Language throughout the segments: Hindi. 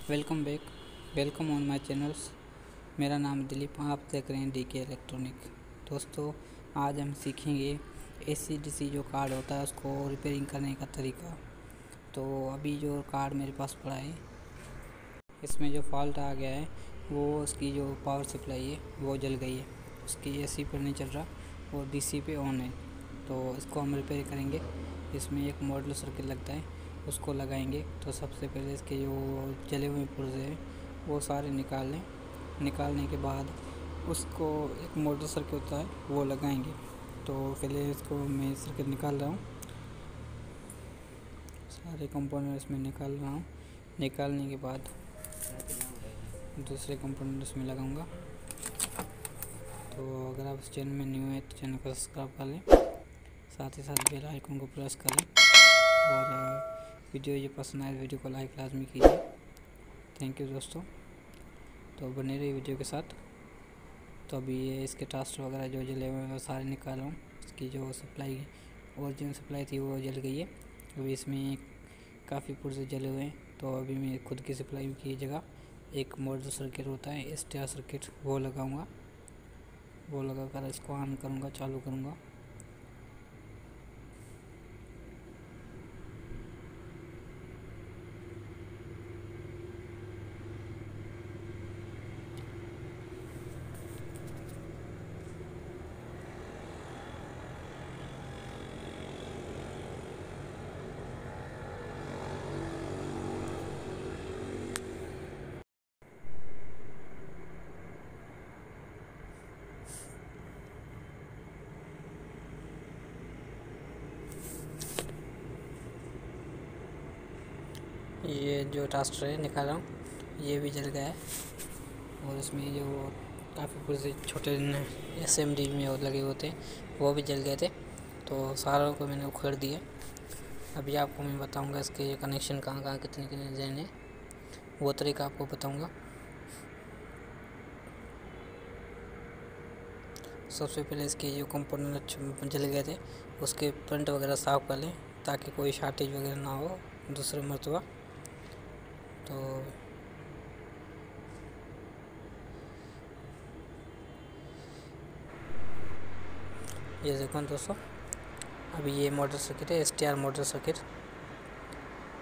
Welcome back. Welcome on my channels. मेरा नाम दिलीप, आप देख रहे हैं डीके इलेक्ट्रॉनिक। दोस्तों, आज हम सीखेंगे एसी-डीसी जो कार्ड होता है उसको रिपेयरिंग करने का तरीका। तो अभी जो कार्ड मेरे पास पड़ा है, इसमें जो फॉल्ट आ गया है वो उसकी जो पावर सप्लाई है वो जल गई है। उसकी एसी पर नहीं चल रहा और डीसी पे ऑन है। तो इसको हम रिपेयर करेंगे। इसमें एक मॉडल सर्किट लगता है, उसको लगाएंगे। तो सबसे पहले इसके जो जले हुए पुर्जे हैं वो सारे निकाल लें। निकालने के बाद उसको एक मोटर सर्किट होता है वो लगाएंगे। तो पहले इसको मैं सर्किट निकाल रहा हूँ, सारे कंपोनेंट इसमें निकाल रहा हूँ। निकालने के बाद दूसरे कंपोनेंट इसमें लगाऊंगा। तो अगर आप इस चैनल में न्यू है तो चैनल को सब्सक्राइब कर लें, साथ ही साथ बेल आइकन को प्रेस कर लें और वीडियो ये पसंद आए वीडियो को लाइक लाजमी कीजिए। थैंक यू दोस्तों। तो बने रहिए वीडियो के साथ। तो अभी ये इसके टास्टर वगैरह जो जले हुए हैं वो सारे निकाल रहा हूँ। इसकी जो सप्लाई ओरिजिनल सप्लाई थी वो जल गई है। अभी इसमें काफ़ी पुर्जे जले हुए हैं। तो अभी मैं खुद की सप्लाई की जगह एक मॉडल सर्किट होता है एसटीआर सर्किट वो लगाऊंगा। वो लगाकर इसको ऑन करूँगा, चालू करूँगा। ये जो टास्टर है निकाल रहा हूँ, ये भी जल गया है। और इसमें जो काफ़ी पुर्जे छोटे एसएमडी में और लगे होते हैं वो भी जल गए थे। तो सारों को मैंने उखेड़ दिया। अभी आपको मैं बताऊंगा इसके कनेक्शन कहाँ कहाँ कितने कितने देने, वो तरीका आपको बताऊंगा। सबसे पहले इसके जो कंपोनेंट जल गए थे उसके प्रिंट वगैरह साफ़ कर लें ताकि कोई शॉर्टेज वगैरह ना हो दूसरे मरतबा। तो ये देखो दोस्तों, अभी ये मोटर सर्किट है एसटीआर मोटर सर्किट।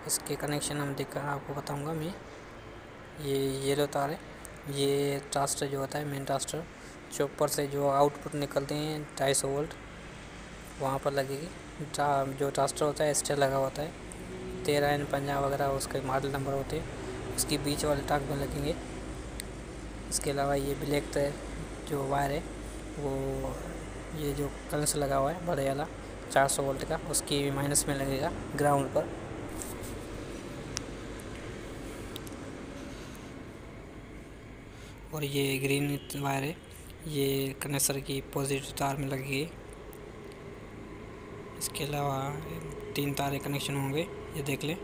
इसके कनेक्शन हम देखकर आपको बताऊंगा मैं। ये येलो तार है, ये ट्रांजिस्टर जो होता है मेन ट्रांजिस्टर चॉपर से जो आउटपुट निकलते हैं 250 वोल्ट वहाँ पर लगेगी। जो ट्रांजिस्टर होता है एसटीआर लगा होता है 13N50 वगैरह उसके मॉडल नंबर होते हैं, उसकी बीच वाले टाँक में लगेंगे। इसके अलावा ये ब्लैक जो वायर है वो ये जो करंट से लगा हुआ है बड़े वाला 400 वोल्ट का, उसकी माइनस में लगेगा ग्राउंड पर। और ये ग्रीन वायर है, ये कंडेंसर की पॉजिटिव तार में लगेगी। इसके अलावा 3 तारे कनेक्शन होंगे, ये देख लें।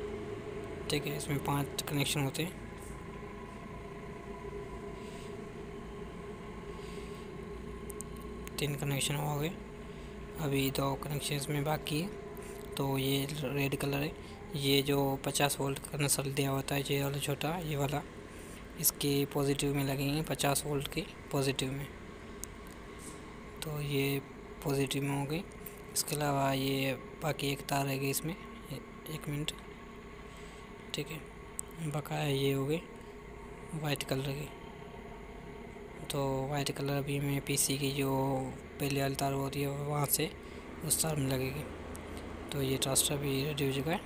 ठीक है, इसमें 5 कनेक्शन होते हैं। तीन कनेक्शन हो गए, अभी 2 कनेक्शन इसमें बाकी है। तो ये रेड कलर है, ये जो 50 वोल्ट कंडेंसर दिया होता है ये वाला छोटा, ये वाला इसके पॉजिटिव में लगेंगे 50 वोल्ट के पॉजिटिव में। तो ये पॉजिटिव में हो गई। इसके अलावा ये बाकी एक तार रहेगी इसमें, 1 मिनट। ठीक है, बकाया ये हो गई वाइट कलर की। तो वाइट कलर अभी में पीसी की जो पहले वाली तार होती है वहाँ से उस तार में लगेगी। तो ये ट्रांजिस्टर भी रेडी हो चुका है,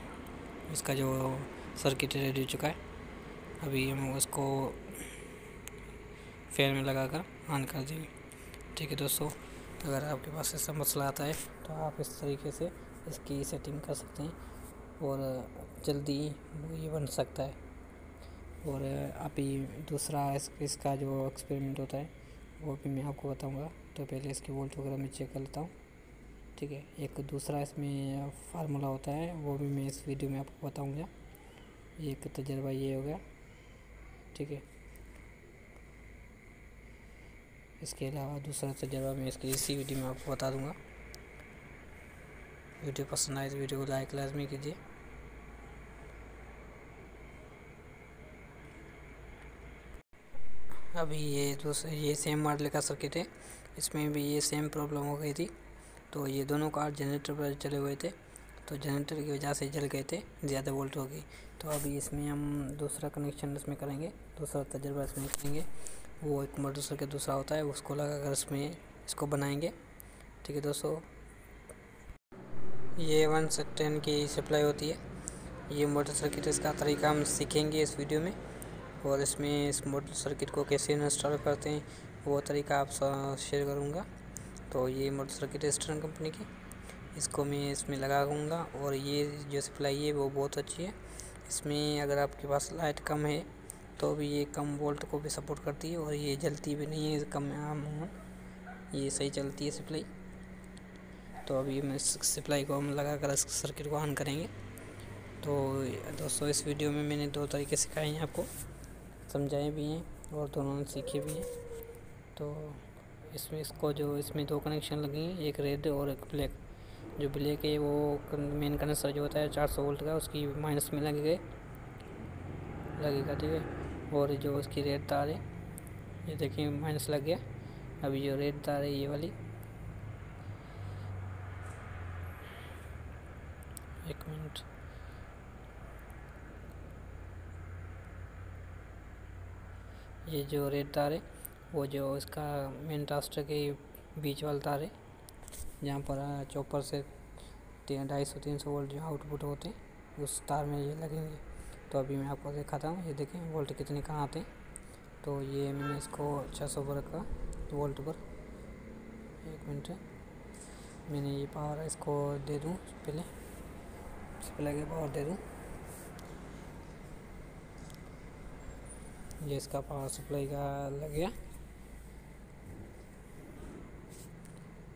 इसका जो सर्किट रेडी हो चुका है। अभी हम उसको फैन में लगाकर ऑन कर देंगे। ठीक है दोस्तों, अगर आपके पास ऐसा मसला आता है तो आप इस तरीके से इसकी सेटिंग कर सकते हैं और जल्दी ये बन सकता है। और अभी दूसरा इसका जो एक्सपेरिमेंट होता है वो भी मैं आपको बताऊंगा। तो पहले इसकी वोल्ट वगैरह मैं चेक कर लेता हूँ। ठीक है, एक दूसरा इसमें फार्मूला होता है वो भी मैं इस वीडियो में आपको बताऊंगा। एक तजर्बा ये हो गया। ठीक है, इसके अलावा दूसरा तजर्बा मैं इसके इसी वीडियो में आपको बता दूंगा। वीडियो पसंद आए तो वीडियो को लाइक लाजमी कीजिए। अभी ये सेम मॉडल का सर्किट है, इसमें भी ये सेम प्रॉब्लम हो गई थी। तो ये दोनों कार जनरेटर पर चले हुए थे, तो जनरेटर की वजह से जल गए थे, ज़्यादा वोल्ट हो गई। तो अभी इसमें हम दूसरा कनेक्शन इसमें करेंगे, दूसरा तजुर्बा इसमें करेंगे। वो एक मोटर सर्किट दूसरा होता है, उसको लगाकर इसमें इसको बनाएंगे। ठीक है दोस्तों, ये 110 की सप्लाई होती है। ये मोटर सर्किट, इसका तरीका हम सीखेंगे इस वीडियो में, और इसमें इस मोटर सर्किट को कैसे इंस्टॉल करते हैं वो तरीका आप शेयर करूँगा। तो ये मोटर सर्किट है ईस्टर्न कंपनी की, इसको मैं इसमें लगाऊंगा। और ये जो सप्लाई है वो बहुत अच्छी है। इसमें अगर आपके पास लाइट कम है तो भी ये कम वोल्ट को भी सपोर्ट करती है, और ये जलती भी नहीं है कम ये सही चलती है सप्लाई। तो अभी मैं इस सप्लाई को हम लगा कर इस सर्किट को ऑन करेंगे। तो दोस्तों, इस वीडियो में मैंने 2 तरीके सिखाए हैं, आपको समझाए भी हैं और दोनों सीखे भी हैं। तो इसमें इसमें 2 कनेक्शन लगेंगे, एक रेड और एक ब्लैक। जो ब्लैक है वो मेन कनेक्टर जो होता है 400 वोल्ट का, उसकी माइनस में लगेगा, ठीक है। और जो उसकी रेड तार है, ये देखिए माइनस लग गया। अभी जो रेड तार है ये वाली, 1 मिनट, ये जो रेड तार है वो जो इसका मेन ट्रांजिस्टर के बीच वाला तार है, जहाँ पर चॉपर से 250-300 वोल्ट जो आउटपुट होते हैं, उस तार में ये लगेंगे। तो अभी मैं आपको दिखाता हूँ, ये देखें वोल्ट कितने कहाँ आते हैं। तो ये मैंने इसको 600 पर रखा वोल्ट पर। 1 मिनट, मैंने ये पावर इसको दे दूँ, पहले सप्लाई के पावर दे दूँ। ये इसका पावर सप्लाई का लग गया।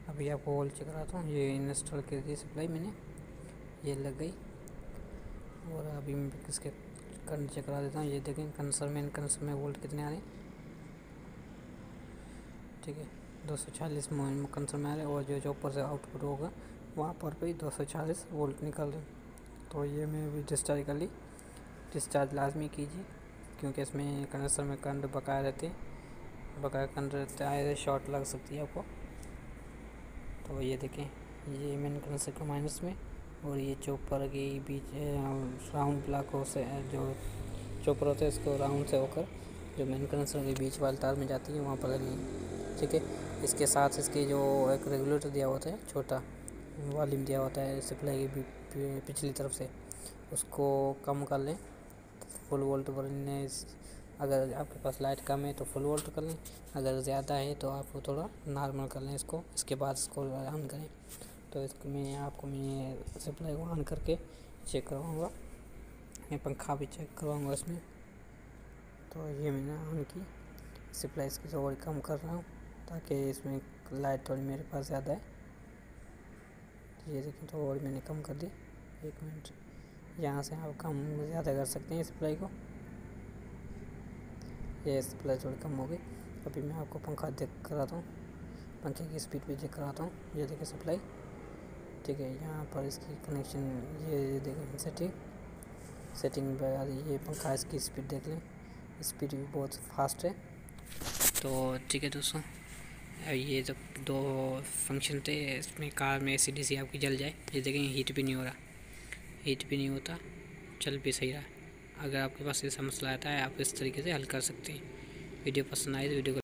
अभी आपको वोल्ट चेक कराता हूँ, ये इंस्टॉल कर दी सप्लाई मैंने, ये लग गई। और अभी मैं इसके करंट चेक करा देता हूँ। ये देखें कंसर में वोल्ट कितने आ रहे हैं, ठीक है 240 कंसर में आ रहे हैं। और जो चॉपर से आउटपुट होगा वहाँ पर भी 240 वोल्ट निकल रहे। तो ये मैं अभी डिस्चार्ज कर ली। डिस्चार्ज लाजमी कीजिए, क्योंकि इसमें कंडेंसर में करंट बकाया रहते, बकाया करंट रहता है, शॉर्ट लग सकती है आपको। तो ये देखें, ये मेन कंडेंसर के माइनस में, और ये चॉपर के बीच राउंड ब्लॉक से जो चॉपर होता है इसको राउंड से होकर जो मेन कंडेंसर के बीच वाले तार में जाती है वहाँ पर लगी है, ठीक है। इसके साथ इसके जो एक रेगुलेटर दिया होता है, छोटा वॉल्यूम दिया होता है सप्लाई की पिछली तरफ से, उसको कम कर लें फुल वोल्ट पर। अगर आपके पास लाइट कम है तो फुल वोल्ट कर लें, अगर ज़्यादा है तो आप थोड़ा नॉर्मल कर लें इसको, इसके बाद इसको ऑन करें। तो इसको मैं सप्लाई को ऑन करके चेक करवाऊँगा, मैं पंखा भी चेक करवाऊँगा इसमें। तो ये मैंने ऑन की सप्लाई, इसकी थोड़ी कम कर रहा हूँ ताकि इसमें लाइट थोड़ी मेरे पास ज़्यादा है। ये देखें, तो और मैंने कम कर दी। 1 मिनट, यहाँ से आप कम ज़्यादा कर सकते हैं सप्लाई को। ये सप्लाई थोड़ी कम हो गई। अभी मैं आपको पंखा चेक कराता हूँ, पंखे की स्पीड भी चेक कराता हूँ। ये देखें सप्लाई, ठीक है। यहाँ पर इसकी कनेक्शन ये देखें, सेटिंग पे आ रही है। ये पंखा, इसकी स्पीड देख लें, स्पीड भी बहुत फास्ट है। तो ठीक है दोस्तों, ये जब 2 फंक्शन थे इसमें, कार में AC/DC आपकी जल जाए। ये देखें हीट भी नहीं हो रहा, हीट भी नहीं होता, चल भी सही रहा। अगर आपके पास ऐसा मसला आता है आप इस तरीके से हल कर सकते हैं। वीडियो पसंद आए तो वीडियो को